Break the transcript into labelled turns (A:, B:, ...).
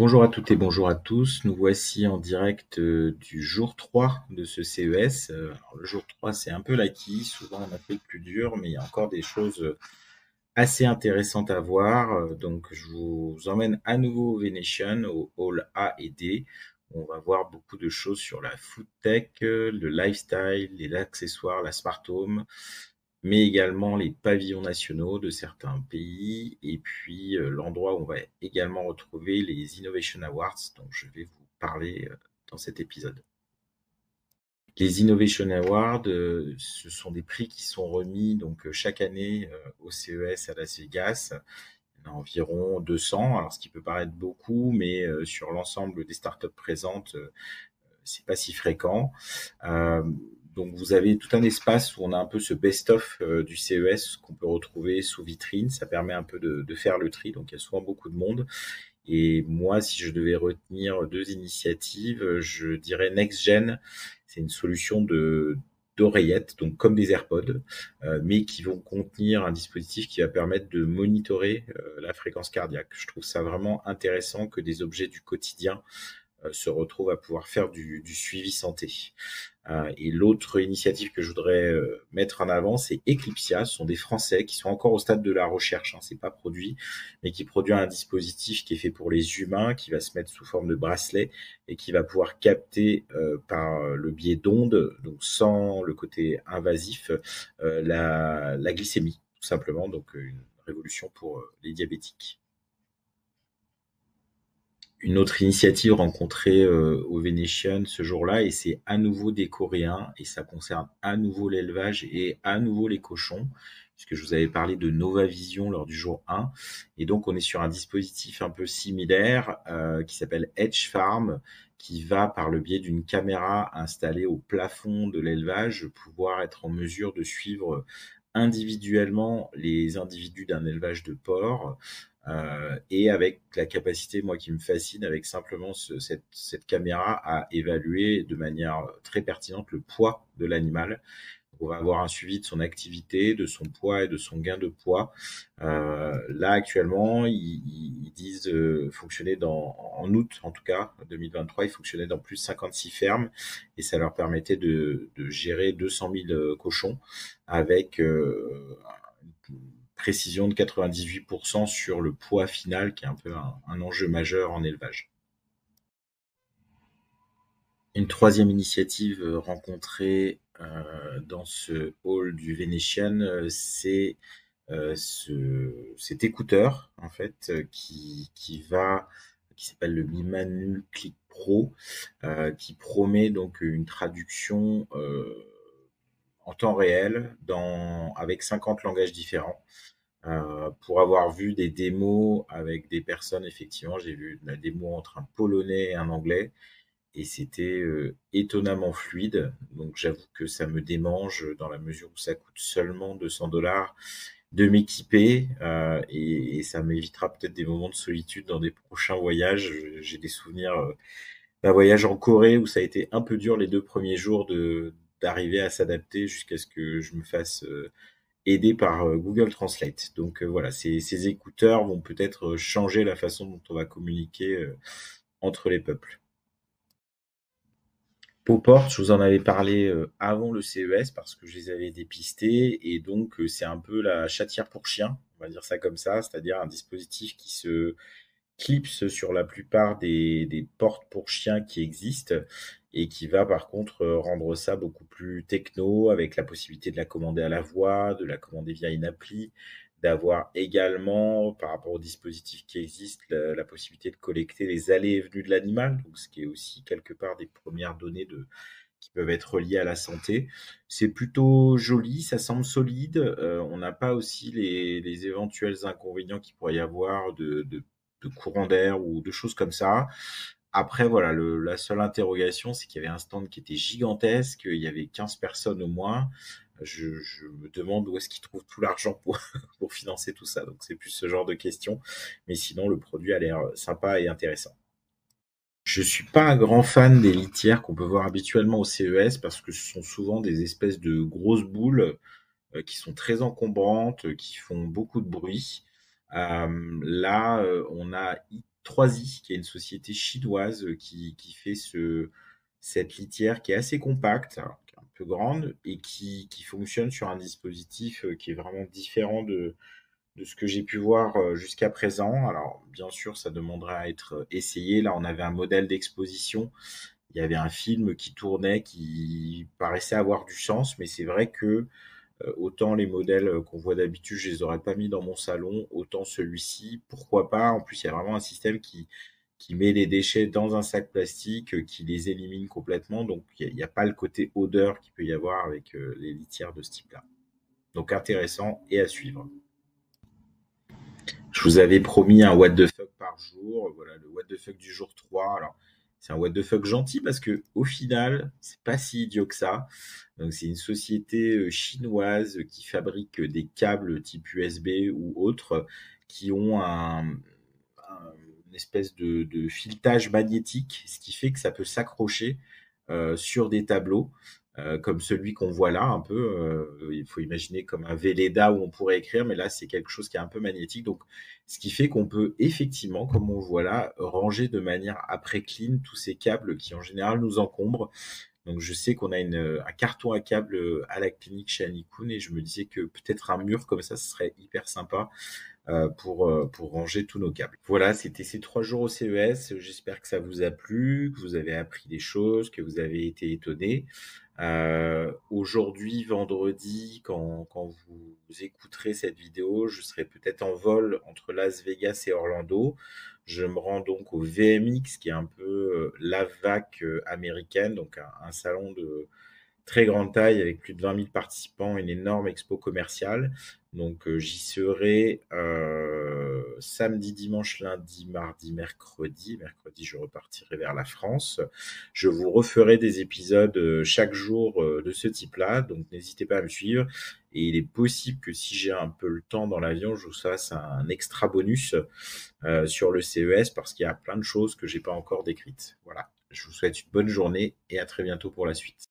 A: Bonjour à toutes et bonjour à tous. Nous voici en direct du jour 3 de ce CES. Alors, le jour 3, c'est un peu l'acquis. Souvent, on a fait le plus dur, mais il y a encore des choses assez intéressantes à voir. Donc, je vous emmène à nouveau au Venetian, au hall A et D. On va voir beaucoup de choses sur la food tech, le lifestyle, les accessoires, la smart home, mais également les pavillons nationaux de certains pays, et puis l'endroit où on va également retrouver les Innovation Awards dont je vais vous parler dans cet épisode. Les Innovation Awards, ce sont des prix qui sont remis donc chaque année au CES à Las Vegas. Il y en a environ 200, alors ce qui peut paraître beaucoup, mais sur l'ensemble des startups présentes, c'est pas si fréquent. Euh, donc vous avez tout un espace où on a un peu ce best-of du CES qu'on peut retrouver sous vitrine. Ça permet un peu de faire le tri. Donc il y a souvent beaucoup de monde. Et moi, si je devais retenir deux initiatives, je dirais NextGen. C'est une solution de d'oreillettes, donc comme des AirPods, mais qui vont contenir un dispositif qui va permettre de monitorer la fréquence cardiaque. Je trouve ça vraiment intéressant que des objets du quotidien se retrouvent à pouvoir faire du suivi santé. Et l'autre initiative que je voudrais mettre en avant, c'est Eclipsia. Ce sont des Français qui sont encore au stade de la recherche, hein, c'est pas produit, mais qui produit un dispositif qui est fait pour les humains, qui va se mettre sous forme de bracelet et qui va pouvoir capter par le biais d'ondes, donc sans le côté invasif, la glycémie, tout simplement. Donc une révolution pour les diabétiques. Une autre initiative rencontrée au Venetian ce jour-là, et c'est à nouveau des Coréens, et ça concerne à nouveau l'élevage et à nouveau les cochons, puisque je vous avais parlé de Nova Vision lors du jour 1. Et donc on est sur un dispositif un peu similaire qui s'appelle Edge Farm, qui va par le biais d'une caméra installée au plafond de l'élevage pouvoir être en mesure de suivre individuellement les individus d'un élevage de porcs, et avec la capacité, moi qui me fascine, avec simplement cette caméra à évaluer de manière très pertinente le poids de l'animal. On va avoir un suivi de son activité, de son poids et de son gain de poids. Là actuellement, ils disent fonctionner en août en tout cas 2023, ils fonctionnaient dans plus de 56 fermes, et ça leur permettait de gérer 200 000 cochons avec une précision de 98% sur le poids final, qui est un peu un enjeu majeur en élevage. Une troisième initiative rencontrée dans ce hall du Venetian, c'est cet écouteur en fait qui s'appelle le Bimanu Click Pro, qui promet donc une traduction en temps réel avec 50 langages différents. Pour avoir vu des démos avec des personnes, effectivement, j'ai vu la démo entre un polonais et un anglais, et c'était étonnamment fluide. Donc j'avoue que ça me démange dans la mesure où ça coûte seulement 200 $ de m'équiper, et ça m'évitera peut-être des moments de solitude dans des prochains voyages. J'ai des souvenirs d'un voyage en Corée où ça a été un peu dur les 2 premiers jours d'arriver à s'adapter jusqu'à ce que je me fasse aider par Google Translate. Donc voilà, ces écouteurs vont peut-être changer la façon dont on va communiquer entre les peuples. Poport, je vous en avais parlé avant le CES parce que je les avais dépistés, et donc c'est un peu la chatière pour chien, on va dire ça comme ça, c'est-à-dire un dispositif qui se clipse sur la plupart des portes pour chiens qui existent, et qui va par contre rendre ça beaucoup plus techno, avec la possibilité de la commander à la voix, de la commander via une appli, d'avoir également, par rapport au dispositif qui existe, la possibilité de collecter les allées et venues de l'animal, donc ce qui est aussi quelque part des premières données qui peuvent être liées à la santé. C'est plutôt joli, ça semble solide. On n'a pas aussi les éventuels inconvénients qu'il pourrait y avoir de courant d'air ou de choses comme ça. Après, voilà, la seule interrogation, c'est qu'il y avait un stand qui était gigantesque, il y avait 15 personnes au moins. Je me demande où est-ce qu'ils trouvent tout l'argent pour financer tout ça. Donc c'est plus ce genre de questions. Mais sinon, le produit a l'air sympa et intéressant. Je suis pas un grand fan des litières qu'on peut voir habituellement au CES, parce que ce sont souvent des espèces de grosses boules qui sont très encombrantes, qui font beaucoup de bruit. Là, on a 3i, qui est une société chinoise qui fait cette litière qui est assez compacte, alors, qui est un peu grande, et qui fonctionne sur un dispositif qui est vraiment différent de ce que j'ai pu voir jusqu'à présent. Alors, bien sûr, ça demanderait à être essayé. Là, on avait un modèle d'exposition. Il y avait un film qui tournait qui paraissait avoir du sens, mais c'est vrai que autant les modèles qu'on voit d'habitude, je les aurais pas mis dans mon salon, autant celui-ci, pourquoi pas. En plus, il y a vraiment un système qui met les déchets dans un sac plastique, qui les élimine complètement. Donc, il n'y a pas le côté odeur qu'il peut y avoir avec les litières de ce type-là. Donc, intéressant et à suivre. Je vous avais promis un what the fuck par jour. Voilà, le what the fuck du jour 3. Alors, c'est un what the fuck gentil parce que au final, c'est pas si idiot que ça. Donc, c'est une société chinoise qui fabrique des câbles type USB ou autres qui ont une espèce de filetage magnétique, ce qui fait que ça peut s'accrocher sur des tableaux. Comme celui qu'on voit là, un peu, il faut imaginer comme un Velleda où on pourrait écrire, mais là c'est quelque chose qui est un peu magnétique, donc ce qui fait qu'on peut effectivement, comme on le voit là, ranger de manière après clean tous ces câbles qui en général nous encombrent. Donc je sais qu'on a un carton à câbles à la clinique chez Anikun et je me disais que peut-être un mur comme ça, ce serait hyper sympa pour ranger tous nos câbles. Voilà, c'était ces 3 jours au CES. J'espère que ça vous a plu, que vous avez appris des choses, que vous avez été étonnés. Aujourd'hui, vendredi, quand vous écouterez cette vidéo, je serai peut-être en vol entre Las Vegas et Orlando. Je me rends donc au VMX, qui est un peu la VAC américaine, donc un salon de très grande taille avec plus de 20 000 participants, une énorme expo commerciale. Donc j'y serai samedi, dimanche, lundi, mardi, mercredi. Mercredi, je repartirai vers la France. Je vous referai des épisodes chaque jour de ce type-là, donc n'hésitez pas à me suivre. Et il est possible que si j'ai un peu le temps dans l'avion, je vous fasse un extra bonus sur le CES parce qu'il y a plein de choses que j'ai pas encore décrites. Voilà. Je vous souhaite une bonne journée et à très bientôt pour la suite.